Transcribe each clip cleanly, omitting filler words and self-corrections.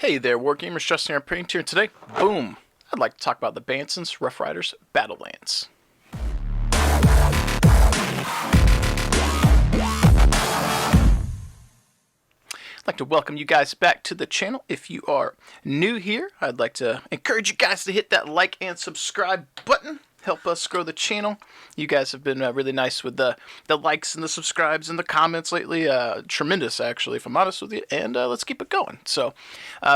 Hey there, Wargamers, Justin here, Painting here. Today, boom, I'd like to talk about the Banson's Roughriders Battletech. I'd like to welcome you guys back to the channel. If you are new here, I'd like to encourage you guys to hit that like and subscribe button. Help us grow the channel. You guys have been really nice with the likes and the subscribes and the comments lately. Tremendous, actually, if I'm honest with you. And let's keep it going. So,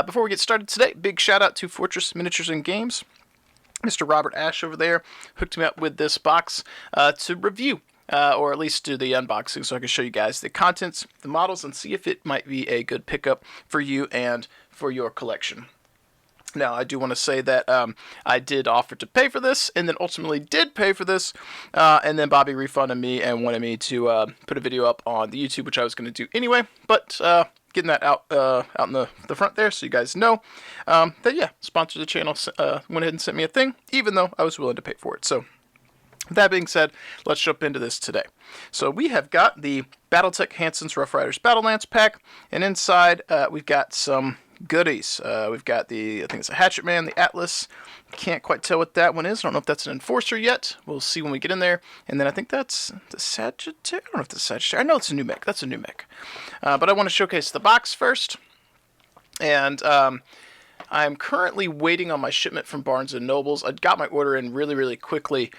before we get started today, big shout out to Fortress Miniatures and Games. Mr. Robert Ash over there hooked me up with this box to review. Or at least do the unboxing so I can show you guys the contents, the models, and see if it might be a good pickup for you and for your collection. Now, I do want to say that I did offer to pay for this, and then ultimately did pay for this, and then Bobby refunded me and wanted me to put a video up on the YouTube, which I was going to do anyway, but getting that out in the front there so you guys know that, yeah, sponsor the channel, went ahead and sent me a thing, even though I was willing to pay for it. So, that being said, let's jump into this today. So we have got the Battletech Hansen's Roughriders Battletech pack, and inside we've got some goodies. We've got I think it's a Hatchet Man, the Atlas. Can't quite tell what that one is. I don't know if that's an Enforcer yet. We'll see when we get in there. And then I think that's the Sagittarius. I don't know if it's Sagittarius. I know it's a new mech. That's a new mech. But I want to showcase the box first. And I'm currently waiting on my shipment from Barnes & Nobles. I got my order in really quickly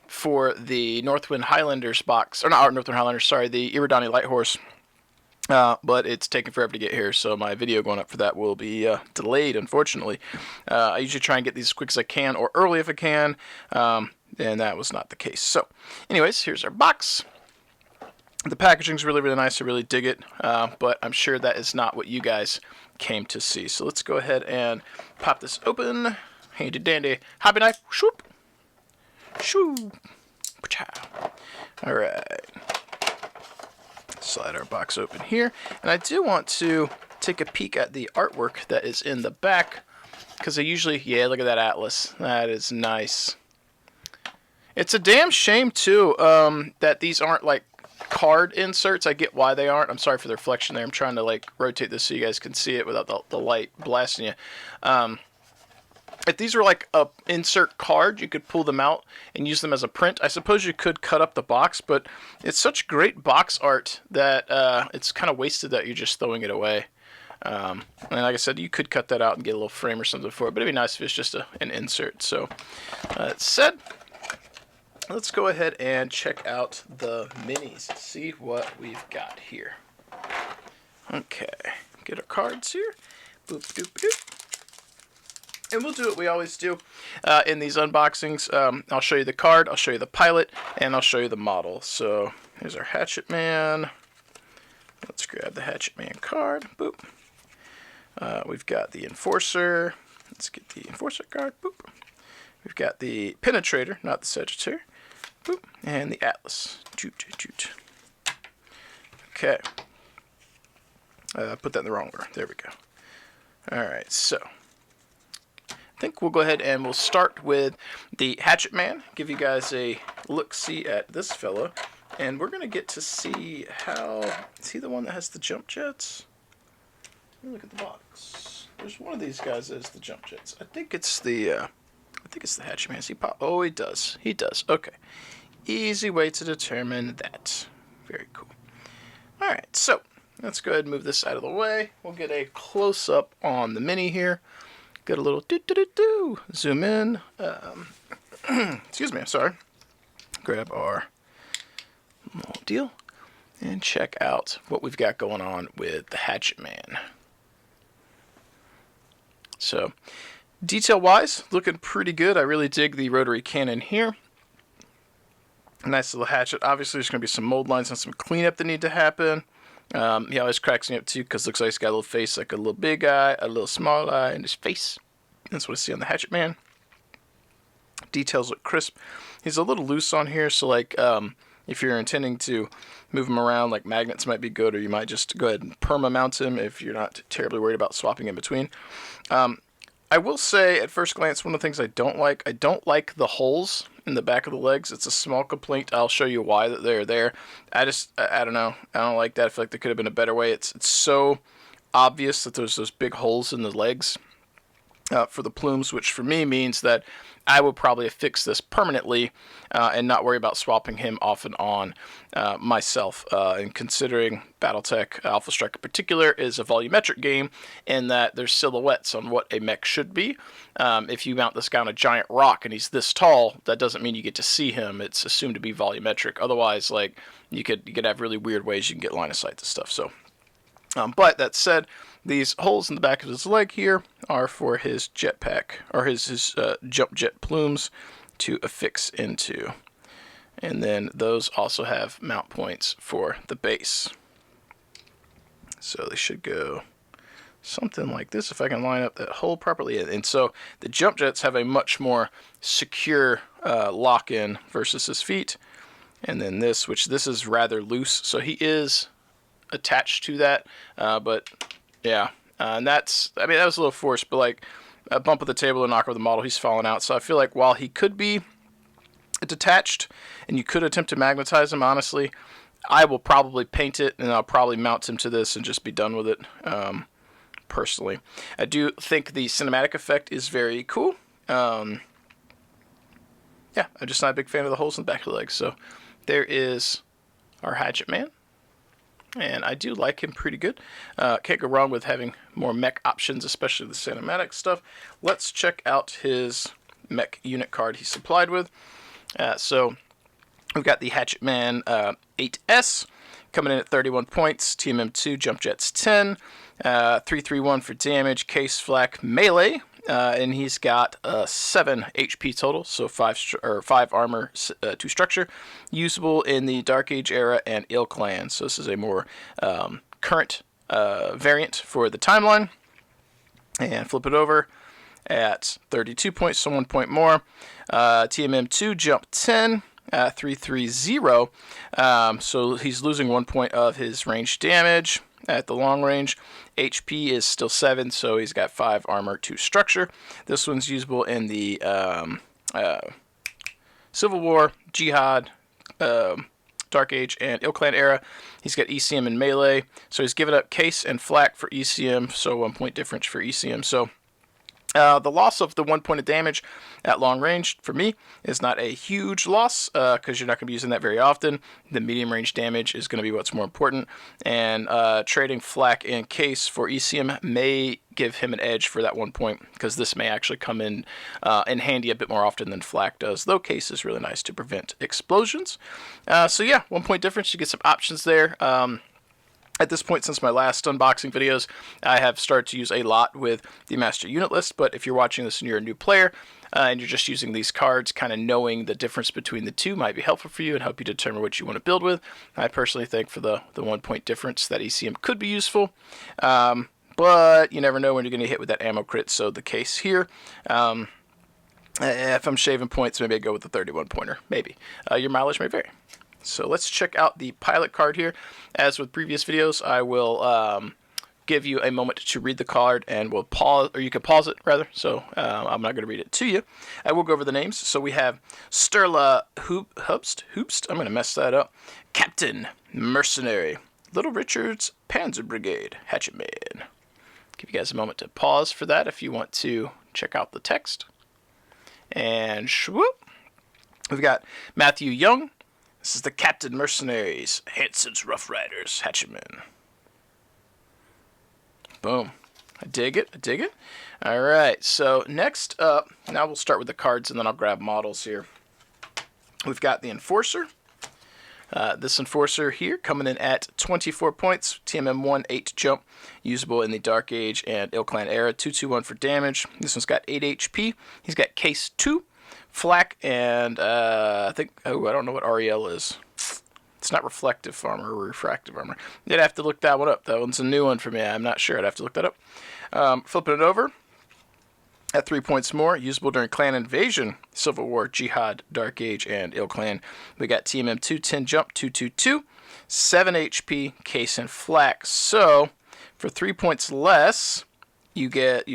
for the Northwind Highlanders box. Or not Northwind Highlanders, sorry, the Iridani Light Horse. But it's taking forever to get here, so my video going up for that will be delayed, unfortunately. I usually try and get these as quick as I can, or early if I can, and that was not the case. So, anyways, here's our box. The packaging's really nice. I really dig it, but I'm sure that is not what you guys came to see. So let's go ahead and pop this open. Handy dandy hobby knife. Shoop. Shoo. Alright. Slide our box open here. And I do want to take a peek at the artwork that is in the back, because I usually, yeah, look at that Atlas. That is nice. It's a damn shame, too, that these aren't like card inserts. I get why they aren't. I'm sorry for the reflection there. I'm trying to like rotate this so you guys can see it without the light blasting you. If these were like a insert card, you could pull them out and use them as a print. I suppose you could cut up the box, but it's such great box art that it's kind of wasted that you're just throwing it away. And like I said, you could cut that out and get a little frame or something for it, but it'd be nice if it's just an insert. So that said, let's go ahead and check out the minis, see what we've got here. Okay, get our cards here. Boop, doop, doop. And we'll do what we always do in these unboxings. I'll show you the card, I'll show you the pilot, and I'll show you the model. So here's our Hatchet Man. Let's grab the Hatchet Man card. Boop. We've got the Enforcer. Let's get the Enforcer card. Boop. We've got the Penetrator, not the Sagittarius. Boop. And the Atlas. Joot, joot, joot. Okay. Put that in the wrong order. There we go. Alright, so I think we'll go ahead and we'll start with the Hatchet Man. Give you guys a look-see at this fella. And we're going to get to see how... Is he the one that has the jump jets? Let me look at the box. There's one of these guys that has the jump jets. I think it's the Hatchet Man. Does he pop? Oh, he does. He does. Okay. Easy way to determine that. Very cool. Alright, so let's go ahead and move this out of the way. We'll get a close-up on the mini here. Get a little do-do-do-do. Zoom in. Excuse me, I'm sorry. Grab our little deal and check out what we've got going on with the Hatchet Man. So, detail-wise, looking pretty good. I really dig the rotary cannon here. Nice little hatchet. Obviously, there's going to be some mold lines and some cleanup that need to happen. He always cracks me up too because it looks like he's got a little face, like a little big eye, a little small eye, and his face. That's what I see on the Hatchet Man. Details look crisp. He's a little loose on here, so like if you're intending to move him around, like magnets might be good, or you might just go ahead and perma mount him if you're not terribly worried about swapping in between. I will say, at first glance, one of the things I don't like the holes in the back of the legs. It's a small complaint. I'll show you why that they're there. I don't know. I don't like that. I feel like there could have been a better way. It's so obvious that there's those big holes in the legs for the plumes, which for me means that I will probably affix this permanently and not worry about swapping him off and on myself. And considering Battletech Alpha Strike in particular is a volumetric game, in that there's silhouettes on what a mech should be. If you mount this guy on a giant rock and he's this tall, that doesn't mean you get to see him. It's assumed to be volumetric. Otherwise, like you could have really weird ways you can get line of sight to stuff. So. But that said, these holes in the back of his leg here are for his jetpack, or his jump jet plumes to affix into. And then those also have mount points for the base. So they should go something like this if I can line up that hole properly. And so the jump jets have a much more secure lock-in versus his feet. And then this is rather loose, so he is attached to that, but yeah, and that was a little forced, but like a bump of the table and knock over the model, he's falling out. So I feel like while he could be detached and you could attempt to magnetize him, honestly, I will probably paint it and I'll probably mount him to this and just be done with it. Personally, I do think the cinematic effect is very cool. Yeah, I'm just not a big fan of the holes in the back of the legs. So there is our Hatchet Man. And I do like him pretty good. Can't go wrong with having more mech options, especially the cinematic stuff. Let's check out his mech unit card he's supplied with. So we've got the Hatchet Man 8S coming in at 31 points. TMM2, Jump Jets 10. 331 for damage, case, flak, melee. And he's got 7 HP total, so 5 armor, 2 structure, usable in the Dark Age era and Ill Clan. So this is a more current variant for the timeline. And flip it over at 32 points, so 1 point more. TMM2 jump 10. 330. So he's losing 1 point of his range damage at the long range. HP is still 7, so he's got 5 armor, 2 structure. This one's usable in the Civil War, Jihad, Dark Age, and Ill Clan era. He's got ECM and melee, so he's given up case and flak for ECM, so 1 point difference for ECM. So the loss of the 1 point of damage at long range, for me, is not a huge loss, because you're not going to be using that very often. The medium range damage is going to be what's more important, and trading flak and case for ECM may give him an edge for that 1 point, because this may actually come in handy a bit more often than flak does, though case is really nice to prevent explosions. So yeah, 1 point difference, you get some options there. At this point, since my last unboxing videos, I have started to use a lot with the master unit list, but if you're watching this and you're a new player, and you're just using these cards, kind of knowing the difference between the two might be helpful for you and help you determine what you want to build with. I personally think for the 1 point difference that ECM could be useful, but you never know when you're going to hit with that ammo crit, so the case here. If I'm shaving points, maybe I go with the 31 pointer, maybe. Your mileage may vary. So let's check out the pilot card here. As with previous videos, I will give you a moment to read the card, and we'll pause, or you can pause it rather. So I'm not going to read it to you. I will go over the names. So we have Sturla Hoopst. I'm going to mess that up. Captain Mercenary, Little Richard's Panzer Brigade, Hatchet Man. Give you guys a moment to pause for that if you want to check out the text. And swoop, we've got Matthew Young. This is the Captain Mercenaries, Hansen's Roughriders, Hatchet Man. Boom. I dig it. I dig it. All right. So next up, now we'll start with the cards, and then I'll grab models here. We've got the Enforcer. This Enforcer here coming in at 24 points. TMM1, 8 jump. Usable in the Dark Age and Ill Clan era. 221 for damage. This one's got 8 HP. He's got case 2. Flak, and I don't know what REL is. It's not reflective armor or refractive armor. You'd have to look that one up. That one's a new one for me. I'm not sure. I'd have to look that up. Flipping it over at 3 points more. Usable during Clan Invasion, Civil War, Jihad, Dark Age, and Ill Clan. We got TMM2, 10 jump, 222, 7 HP, case, and flak. So for 3 points less, you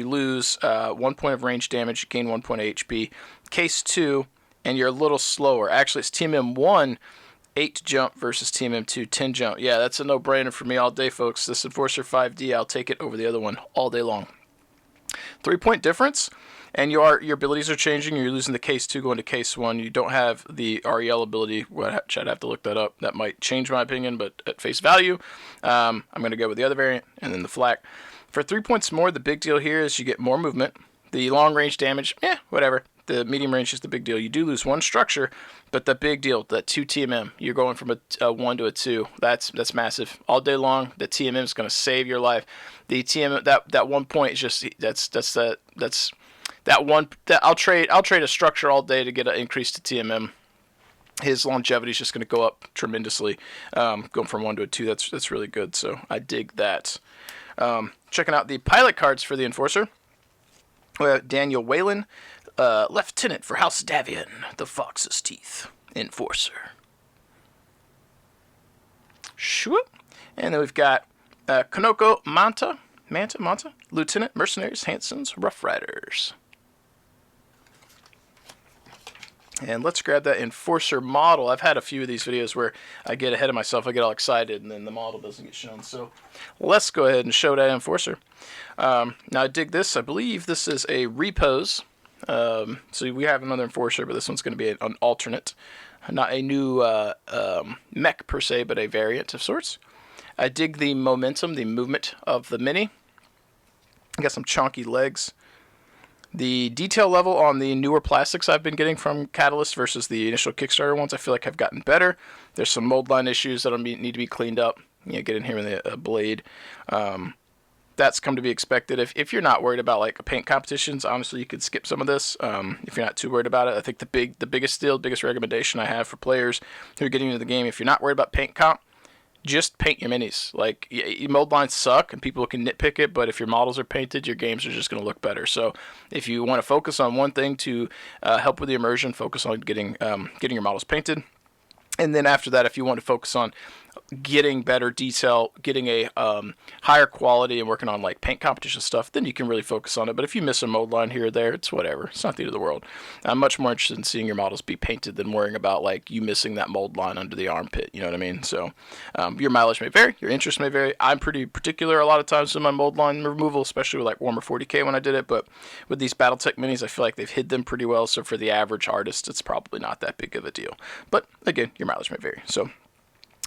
lose 1 point of range damage, you gain 1 point of HP, case 2, and you're a little slower. Actually, it's TMM1 8 jump versus TMM2, 10 jump. Yeah, that's a no-brainer for me all day, folks. This Enforcer 5D, I'll take it over the other one all day long. 3-point difference, and your abilities are changing. You're losing the case 2 going to case 1. You don't have the REL ability, which I'd have to look that up. That might change my opinion, but at face value, I'm going to go with the other variant and then the flak. For 3 points more, the big deal here is you get more movement. The long range damage, whatever. The medium range is the big deal. You do lose 1 structure, but the big deal, that 2 TMM, you're going from a 1 to a 2. That's massive. All day long, the TMM is going to save your life. The TMM, that 1 point is just I'll trade a structure all day to get an increase to TMM. His longevity is just going to go up tremendously, going from 1 to a 2. That's really good. So I dig that. Checking out the pilot cards for the Enforcer. We have Daniel Whalen, Lieutenant for House Davian, the Fox's Teeth Enforcer. Shwoop. And then we've got Konoko Manta, Lieutenant Mercenaries Hansen's Roughriders. And let's grab that Enforcer model. I've had a few of these videos where I get ahead of myself, I get all excited, and then the model doesn't get shown. So let's go ahead and show that Enforcer. Now I dig this. I believe this is a repose. So we have another Enforcer, but this one's going to be an alternate. Not a new mech per se, but a variant of sorts. I dig the momentum, the movement of the Mini. Got some chonky legs. The detail level on the newer plastics I've been getting from Catalyst versus the initial Kickstarter ones, I feel like have gotten better. There's some mold line issues that need to be cleaned up. Get in here with a blade. That's come to be expected. If you're not worried about like paint competitions, honestly, you could skip some of this. If you're not too worried about it, I think the biggest recommendation I have for players who are getting into the game, if you're not worried about paint comp, just paint your minis. Like, mold lines suck and people can nitpick it, but if your models are painted, your games are just going to look better. So if you want to focus on one thing to help with the immersion, focus on getting your models painted. And then after that, if you want to focus on getting better detail, getting a higher quality, and working on like paint competition stuff, then you can really focus on it. But if you miss a mold line here or there, it's whatever. It's not the end of the world. I'm much more interested in seeing your models be painted than worrying about like you missing that mold line under the armpit. You know what I mean? So your mileage may vary, your interest may vary. I'm pretty particular a lot of times with my mold line removal, especially with like Warhammer 40K when I did it. But with these Battletech minis, I feel like they've hid them pretty well. So for the average artist, it's probably not that big of a deal. But again, your mileage may vary. So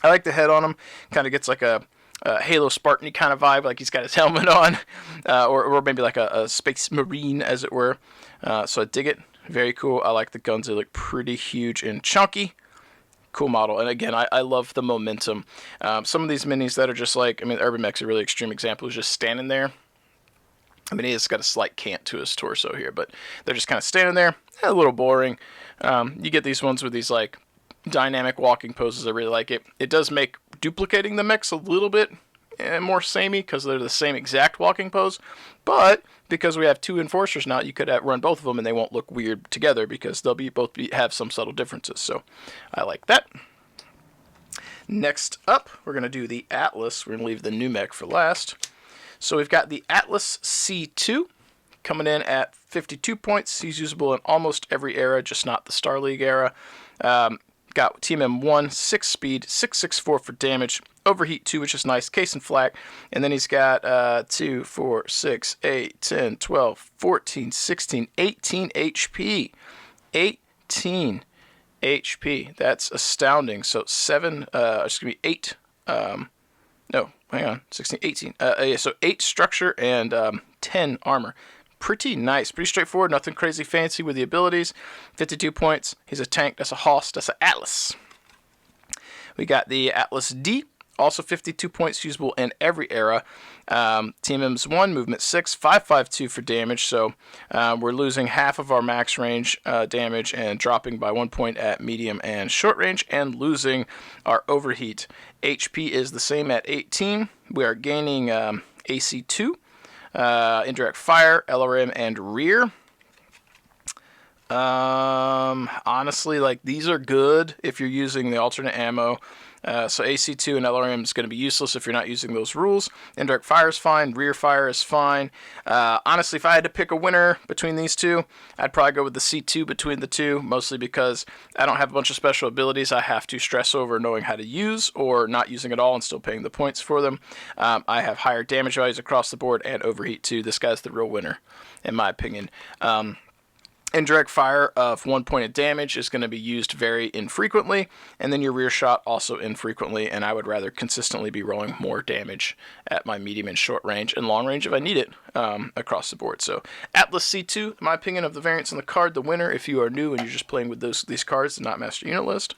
I like the head on him. Kind of gets like a Halo Spartan kind of vibe, like he's got his helmet on, or maybe like a Space Marine, as it were. So I dig it. Very cool. I like the guns. They look pretty huge and chunky. Cool model. And again, I love the momentum. Some of these minis that are just like, Urban Mech's a really extreme example, is just standing there. He's got a slight cant to his torso here, but they're just kind of standing there. A little boring. You get these ones with these like dynamic walking poses. I really like it. It does make duplicating the mechs a little bit more samey because they're the same exact walking pose, but because we have 2 Enforcers now, you could run both of them and they won't look weird together because they'll have some subtle differences. So I like that. Next up, we're going to do the Atlas. We're going to leave the new mech for last. So we've got the Atlas C2 coming in at 52 points. He's usable in almost every era, just not the Star League era. Got TMM1, 6 speed, 664 for damage, overheat 2, which is nice, case and flak. And then he's got 2, 4, 6, 8, 10, 12, 14, 16, 18 HP. 18 HP. That's astounding. So 8. No, hang on, 16, 18. So 8 structure and 10 armor. Pretty nice, pretty straightforward, nothing crazy fancy with the abilities. 52 points, he's a tank, that's a Hoss, that's an Atlas. We got the Atlas D, also 52 points, usable in every era. TMM's 1, movement 6, 552 for damage, so we're losing half of our max range damage and dropping by 1 point at medium and short range, and losing our overheat. HP is the same at 18. We are gaining AC2. Indirect fire, LRM, and rear. Honestly, like, these are good if you're using the alternate ammo. So AC2 and LRM is going to be useless if you're not using those rules. Indirect fire is fine. Rear fire is fine. Honestly, if I had to pick a winner between these two, I'd probably go with the C2 between the two, mostly because I don't have a bunch of special abilities I have to stress over knowing how to use or not using at all and still paying the points for them. I have higher damage values across the board and overheat too. This guy's the real winner, in my opinion. Indirect fire of 1 point of damage is going to be used very infrequently, and then your rear shot also infrequently, and I would rather consistently be rolling more damage at my medium and short range and long range if I need it across the board. So Atlas C2, in my opinion, of the variants on the card, the winner if you are new and you're just playing with these cards and not master unit list.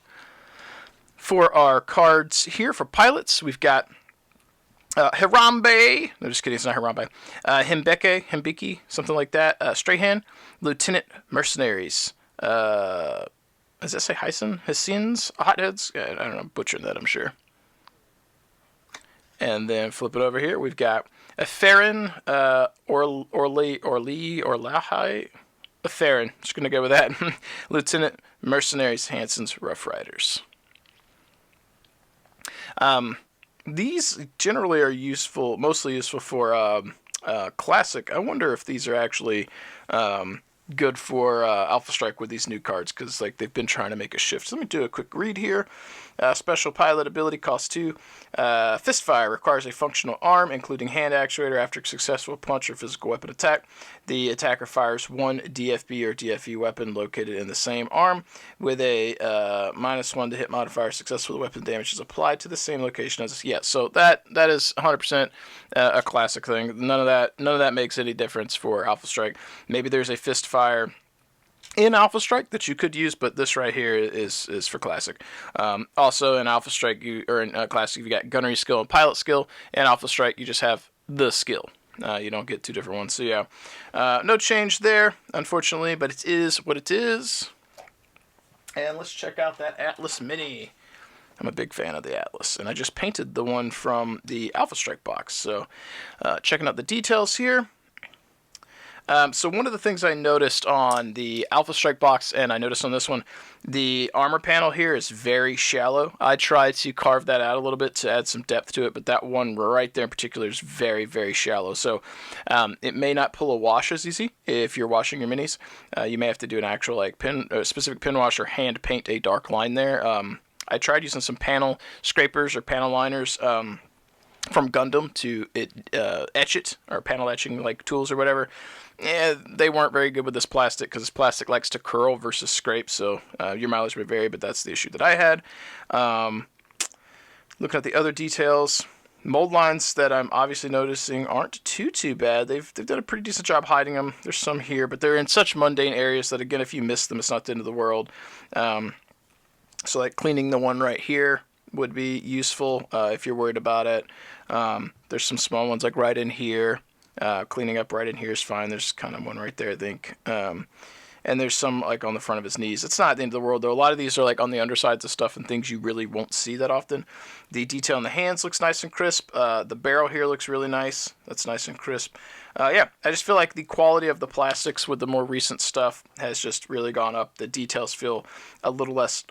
For our cards here for pilots, we've got Harambe, no, just kidding, it's not Harambe. Himbeke, something like that. Strahan, Lieutenant Mercenaries. Does that say Hansen? Hessians? Hotheads? I don't know, I'm butchering that, I'm sure. And then flip it over here, we've got Farron, Orlahai. Farron, just going to go with that. Lieutenant Mercenaries, Hansen's Roughriders. These generally are useful, mostly useful for Classic. I wonder if these are actually good for Alpha Strike with these new cards, because like they've been trying to make a shift. So let me do a quick read here. Special pilot ability costs 2. Fistfire requires a functional arm, including hand actuator. After a successful punch or physical weapon attack, the attacker fires one DFB or DFE weapon located in the same arm with a -1 to hit modifier. Successful weapon damage is applied to the same location as so that is 100% a Classic thing. None of that makes any difference for Alpha Strike. Maybe there's a Fistfire in Alpha Strike that you could use, but this right here is for Classic. Also in Alpha Strike, in Classic, you got Gunnery skill and Pilot skill. In Alpha Strike, you just have the skill. You don't get two different ones. So yeah, no change there, unfortunately, but it is what it is. And let's check out that Atlas Mini. I'm a big fan of the Atlas, and I just painted the one from the Alpha Strike box. So checking out the details here. So one of the things I noticed on the Alpha Strike box, and I noticed on this one, the armor panel here is very shallow. I tried to carve that out a little bit to add some depth to it, but that one right there in particular is very, very shallow. So it may not pull a wash as easy if you're washing your minis. You may have to do an actual specific pin wash or hand paint a dark line there. I tried using some panel scrapers or panel liners from Gundam to etch it, or panel etching like tools or whatever. Yeah, they weren't very good with this plastic because this plastic likes to curl versus scrape, so your mileage may vary, but that's the issue that I had. Looking at the other details, mold lines that I'm obviously noticing aren't too bad. They've done a pretty decent job hiding them. There's some here, but they're in such mundane areas that, again, if you miss them, it's not the end of the world. So like cleaning the one right here would be useful if you're worried about it. There's some small ones like right in here. Cleaning up right in here is fine. There's kind of one right there, I think. And there's some like on the front of his knees. It's not the end of the world, though. A lot of these are like on the undersides of stuff and things you really won't see that often. The detail in the hands looks nice and crisp. The barrel here looks really nice. That's nice and crisp. Yeah, I just feel like the quality of the plastics with the more recent stuff has just really gone up. The details feel a little less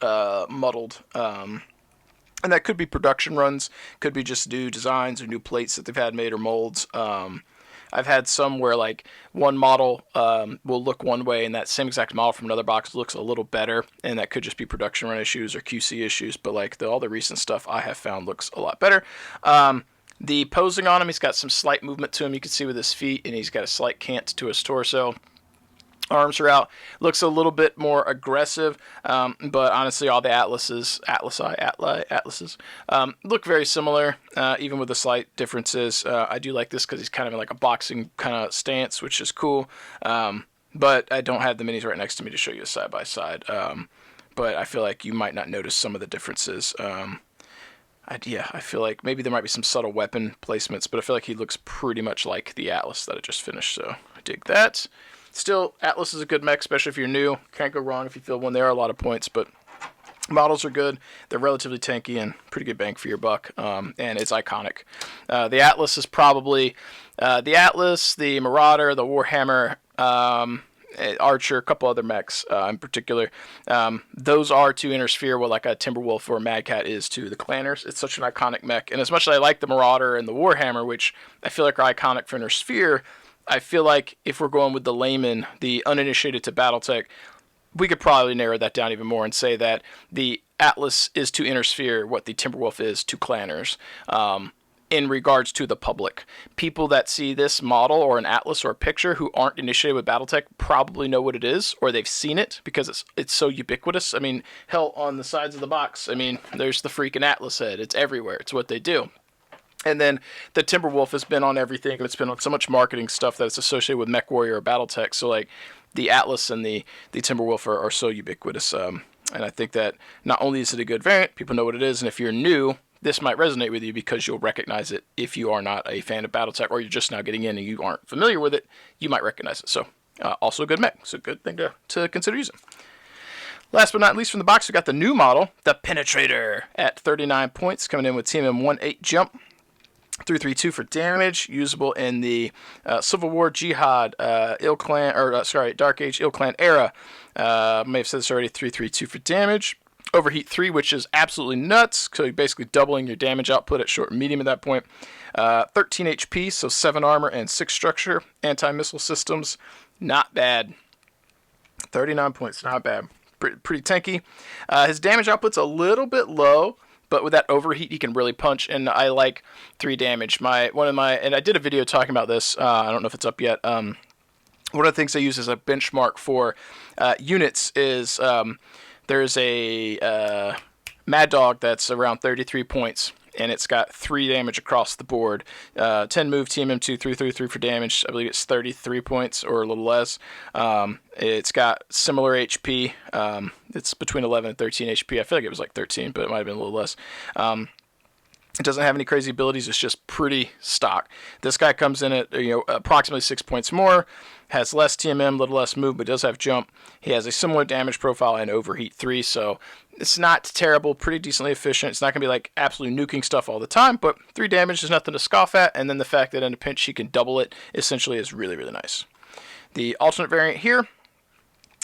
muddled. And that could be production runs, could be just new designs or new plates that they've had made or molds. I've had some where like one model will look one way and that same exact model from another box looks a little better, and that could just be production run issues or QC issues, but like all the recent stuff I have found looks a lot better. The posing on him, he's got some slight movement to him, you can see with his feet, and he's got a slight cant to his torso. Arms are out. Looks a little bit more aggressive, but honestly, all the Atlases look very similar, even with the slight differences. I do like this because he's kind of in like a boxing kind of stance, which is cool. But I don't have the minis right next to me to show you a side by side. But I feel like you might not notice some of the differences. I feel like maybe there might be some subtle weapon placements, but I feel like he looks pretty much like the Atlas that I just finished. So I dig that. Still, Atlas is a good mech, especially if you're new. Can't go wrong if you fill one. There are a lot of points, but models are good. They're relatively tanky and pretty good bang for your buck, and it's iconic. The Atlas is probably the Atlas, the Marauder, the Warhammer, Archer, a couple other mechs in particular. Those are to Inner Sphere what like a Timberwolf or a Mad Cat is to the Clanners. It's such an iconic mech. And as much as I like the Marauder and the Warhammer, which I feel like are iconic for Inner Sphere, I feel like if we're going with the layman, the uninitiated to Battletech, we could probably narrow that down even more and say that the Atlas is to Inner Sphere what the Timberwolf is to Clanners. In regards to the public, people that see this model or an Atlas or a picture who aren't initiated with Battletech probably know what it is, or they've seen it because it's so ubiquitous. I mean, hell, on the sides of the box, I mean, there's the freaking Atlas head. It's everywhere. It's what they do. And then the Timberwolf has been on everything. It's been on so much marketing stuff that it's associated with MechWarrior or Battletech. So like the Atlas and the Timberwolf are so ubiquitous. And I think that not only is it a good variant, people know what it is, and if you're new, this might resonate with you because you'll recognize it. If you are not a fan of Battletech or you're just now getting in and you aren't familiar with it, you might recognize it. So also a good mech. So good thing to consider using. Last but not least from the box, we got the new model, the Penetrator, at 39 points, coming in with TMM 1-8 jump. 332 for damage, usable in the Civil War, Jihad, Dark Age, Ill Clan era. May have said this already. 332 for damage. Overheat 3, which is absolutely nuts. So you're basically doubling your damage output at short and medium at that point. 13 HP, so 7 armor and 6 structure. Anti-missile systems, not bad. 39 points, not bad. Pretty tanky. His damage output's a little bit low, but with that overheat, he can really punch, and I like 3 damage. And I did a video talking about this. I don't know if it's up yet. One of the things I use as a benchmark for units is there's a Mad Dog that's around 33 points, and it's got 3 damage across the board. 10 move, TMM2, 333 for damage. I believe it's 33 points or a little less. It's got similar HP. It's between 11 and 13 HP. I feel like it was like 13, but it might have been a little less. It doesn't have any crazy abilities. It's just pretty stock. This guy comes in at approximately 6 points more, has less TMM, a little less move, but does have jump. He has a similar damage profile and overheat 3, so it's not terrible, pretty decently efficient. It's not going to be like absolutely nuking stuff all the time, but 3 damage is nothing to scoff at, and then the fact that in a pinch he can double it essentially is really, really nice. The alternate variant here,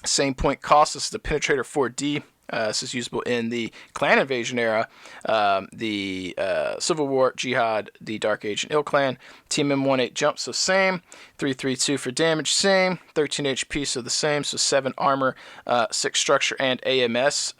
same point cost. This is the Penetrator 4D. This is usable in the Clan Invasion era, the Civil War, Jihad, the Dark Age, and Ill Clan. TMM 1-8 jump, so same. 332 for damage, same. 13 HP, so the same. So 7 armor, 6 structure, and AMS.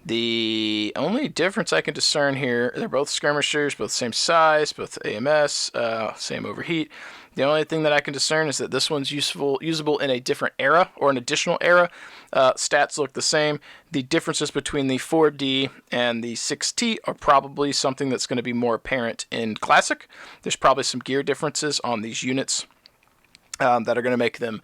The only difference I can discern here, they're both skirmishers, both same size, both AMS, same overheat. The only thing that I can discern is that this one's usable in a different era or an additional era. Stats look the same. The differences between the 4D and the 6T are probably something that's going to be more apparent in Classic. There's probably some gear differences on these units that are going to make them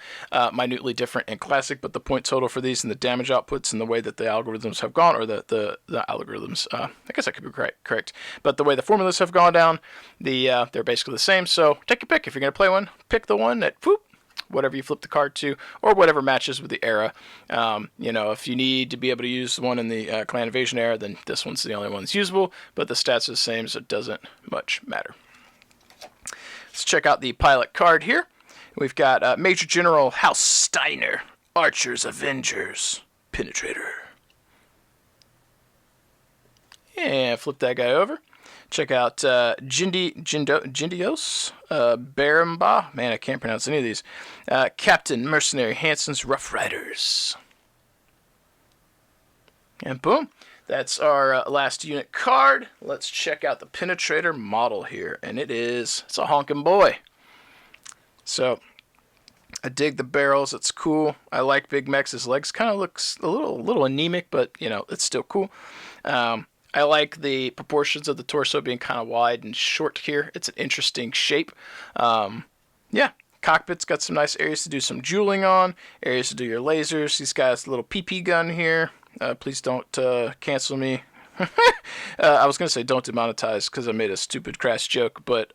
minutely different in Classic, but the point total for these and the damage outputs and the way that the algorithms have gone, or the algorithms, I guess I could be correct, but the way the formulas have gone down, they're basically the same. So take your pick. If you're going to play one, pick the one that, whatever you flip the card to, or whatever matches with the era. If you need to be able to use the one in the Clan Invasion era, then this one's the only one that's usable, but the stats are the same, so it doesn't much matter. Let's check out the pilot card here. We've got Major General House Steiner, Archers Avengers, Penetrator. And flip that guy over. Check out Jindios, Baramba. Man, I can't pronounce any of these. Captain Mercenary Hansen's Roughriders. And boom. That's our last unit card. Let's check out the Penetrator model here. And it's a honking boy. So, I dig the barrels. It's cool. I like big mechs. His legs kind of looks a little anemic, but, it's still cool. I like the proportions of the torso being kind of wide and short here. It's an interesting shape. Cockpit's got some nice areas to do some jeweling on, areas to do your lasers. He's got a little PP gun here. Please don't cancel me. I was going to say don't demonetize because I made a stupid crass joke, but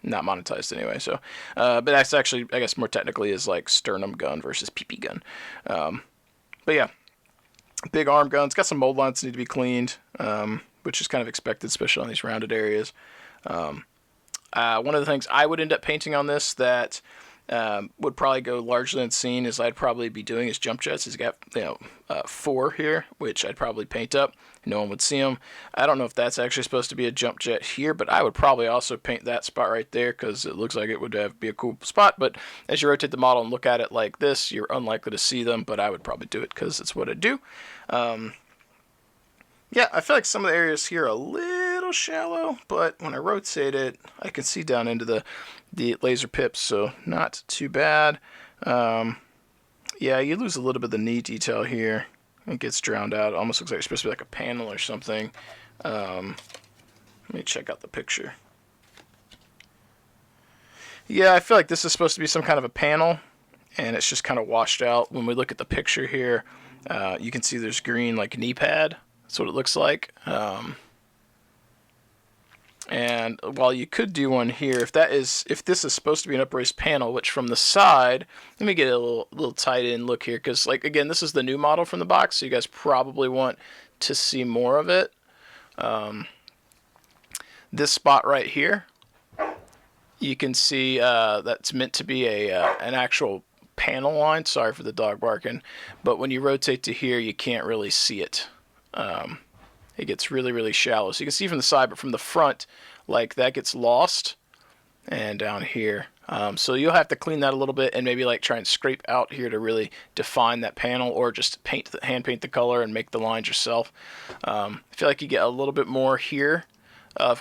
not monetized anyway. So, but that's actually, I guess, more technically is like sternum gun versus PP gun. But yeah, big arm guns. Got some mold lines that need to be cleaned, which is kind of expected, especially on these rounded areas. One of the things I would end up painting on this that would probably go largely unseen, as I'd probably be doing his jump jets. He's got 4 here, which I'd probably paint up. No one would see them. I don't know if that's actually supposed to be a jump jet here, but I would probably also paint that spot right there because it looks like it would be a cool spot. But as you rotate the model and look at it like this, you're unlikely to see them, but I would probably do it because it's what I do. Yeah, I feel like some of the areas here are a little shallow, but when I rotate it, I can see down into the laser pips, so not too bad. Yeah, you lose a little bit of the knee detail here. It gets drowned out. It almost looks like it's supposed to be like a panel or something. Let me check out the picture. Yeah, I feel like this is supposed to be some kind of a panel, and it's just kind of washed out. When we look at the picture here, you can see there's green like knee pad. That's what it looks like. And while you could do one here, if this is supposed to be an upraised panel, which from the side, let me get a little tight in look here, because like again, this is the new model from the box, so you guys probably want to see more of it. This spot right here, you can see that's meant to be an actual panel line. Sorry for the dog barking, but when you rotate to here, you can't really see it. It gets really, really shallow. So you can see from the side, but from the front, like that gets lost. And down here. So you'll have to clean that a little bit and maybe like try and scrape out here to really define that panel, or just hand paint the color and make the lines yourself. I feel like you get a little bit more here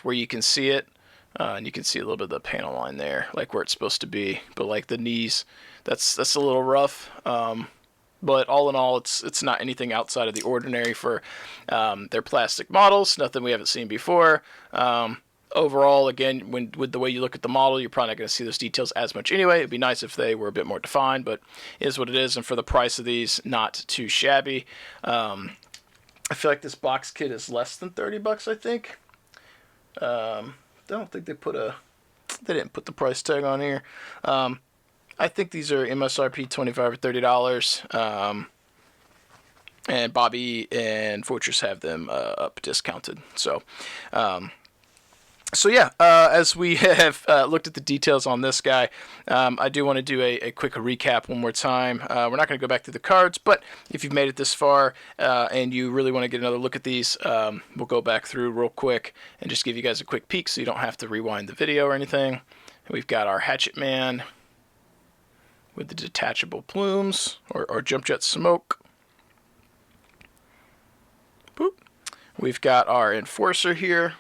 where you can see it. And you can see a little bit of the panel line there, like where it's supposed to be. But like the knees, that's a little rough. But all in all, it's not anything outside of the ordinary for their plastic models. Nothing we haven't seen before. Overall, again, with the way you look at the model, you're probably not going to see those details as much anyway. It'd be nice if they were a bit more defined, but it is what it is. And for the price of these, not too shabby. I feel like this box kit is less than $30, I think. I don't think they didn't put the price tag on here. I think these are MSRP $25 or $30, and Bobby and Fortress have them up discounted. So yeah, as we have looked at the details on this guy, I do want to do a quick recap one more time. We're not going to go back through the cards, but if you've made it this far and you really want to get another look at these, we'll go back through real quick and just give you guys a quick peek so you don't have to rewind the video or anything. We've got our Hatchet Man with the detachable plumes, or jump jet smoke. Boop. We've got our Enforcer here.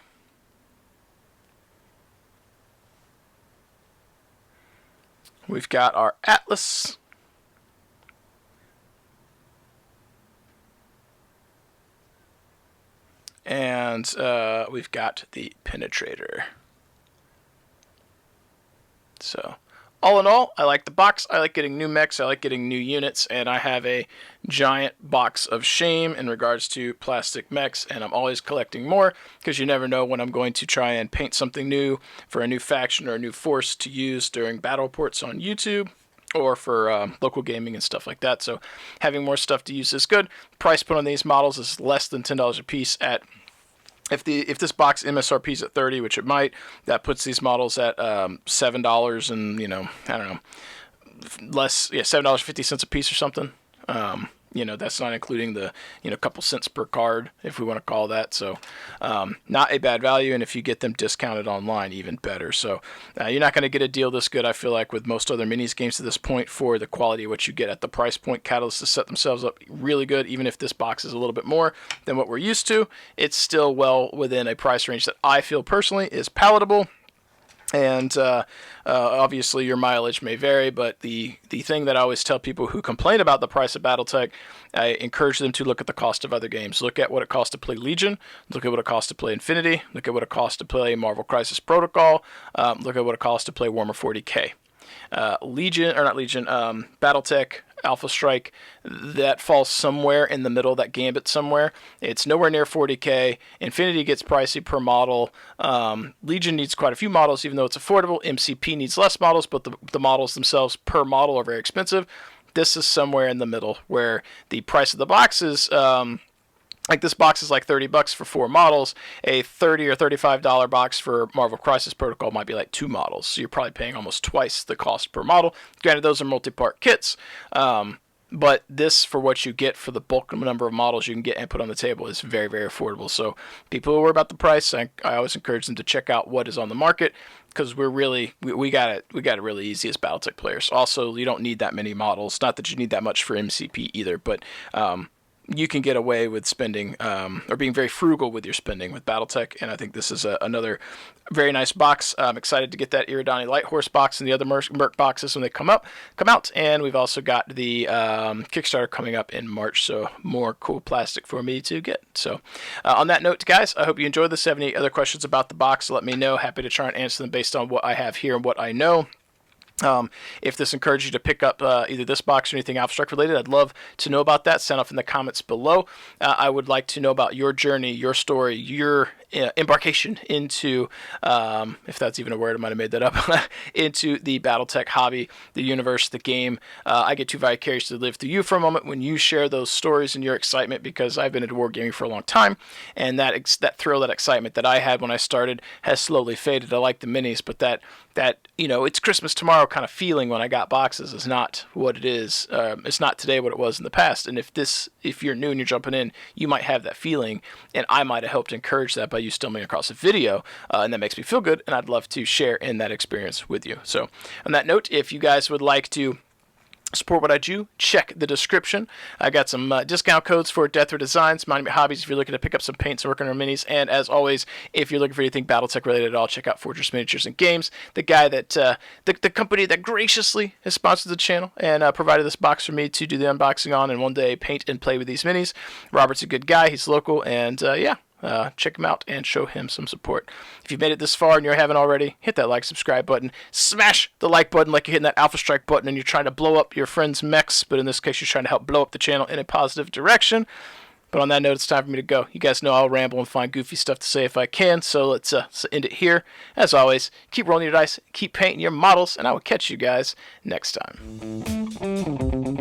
We've got our Atlas. And we've got the Penetrator. So all in all, I like the box. I like getting new mechs. I like getting new units. And I have a giant box of shame in regards to plastic mechs. And I'm always collecting more because you never know when I'm going to try and paint something new for a new faction or a new force to use during battle reports on YouTube, or for local gaming and stuff like that. So having more stuff to use is good. Price point on these models is less than $10 a piece at... If this box MSRP is at $30, which it might, that puts these models at $7 and, I don't know, less, yeah, $7.50 a piece or something. That's not including the, couple cents per card, if we want to call that. So not a bad value, and if you get them discounted online, even better. So you're not going to get a deal this good, I feel like, with most other minis games to this point for the quality of what you get at the price point. Catalyst has set themselves up really good. Even if this box is a little bit more than what we're used to, it's still well within a price range that I feel personally is palatable. And obviously your mileage may vary, but the thing that I always tell people who complain about the price of Battletech, I encourage them to look at the cost of other games. Look at what it costs to play Legion. Look at what it costs to play Infinity. Look at what it costs to play Marvel Crisis Protocol. Look at what it costs to play Warhammer 40K. Battletech, Alpha Strike, that falls somewhere in the middle, that gambit somewhere. It's nowhere near 40K. Infinity gets pricey per model. Legion needs quite a few models, even though it's affordable. MCP needs less models, but the models themselves per model are very expensive. This is somewhere in the middle, where the price of the box is Like this box is like $30 for 4 models. A $30 or $35 box for Marvel Crisis Protocol might be like 2 models. So you're probably paying almost twice the cost per model. Granted, those are multi-part kits. But this, for what you get for the bulk number of models you can get and put on the table, is very, very affordable. So people who worry about the price, I always encourage them to check out what is on the market, because we got it really easy as Battletech players. Also, you don't need that many models. Not that you need that much for MCP either, but you can get away with spending or being very frugal with your spending with Battletech, and I think this is another very nice box. I'm excited to get that Iridani Light Horse box and the other Merc boxes when they come out. And we've also got the Kickstarter coming up in March, so more cool plastic for me to get. So on that note, guys, I hope you enjoyed this. If you have any other questions about the box, let me know. Happy to try and answer them based on what I have here and what I know. If this encourages you to pick up either this box or anything Alphastrike related, I'd love to know about that. Sound off in the comments below. I would like to know about your journey, your story, your embarkation into, if that's even a word, I might have made that up, into the Battletech hobby, the universe, the game. I get too vicariously to live through you for a moment when you share those stories and your excitement, because I've been into wargaming for a long time, and that thrill, that excitement that I had when I started has slowly faded. I like the minis, but that it's Christmas tomorrow kind of feeling when I got boxes is not what it is. It's not today what it was in the past. And if you're new and you're jumping in, you might have that feeling, and I might have helped encourage that by you stumbling across a video, and that makes me feel good, and I'd love to share in that experience with you. So on that note, if you guys would like to support what I do, check the description. I got some discount codes for Death Row Designs, Monument Hobbies, if you're looking to pick up some paints and work on our minis. And as always, if you're looking for anything Battletech related at all, check out Fortress Miniatures and Games, the guy that the company that graciously has sponsored the channel and provided this box for me to do the unboxing on and one day paint and play with these minis. Robert's a good guy. He's local, and check him out and show him some support. If you've made it this far and you haven't already, hit that like, subscribe button. Smash the like button like you're hitting that Alphastrike button and you're trying to blow up your friend's mechs, but in this case, you're trying to help blow up the channel in a positive direction. But on that note, it's time for me to go. You guys know I'll ramble and find goofy stuff to say if I can, so let's end it here. As always, keep rolling your dice, keep painting your models, and I will catch you guys next time.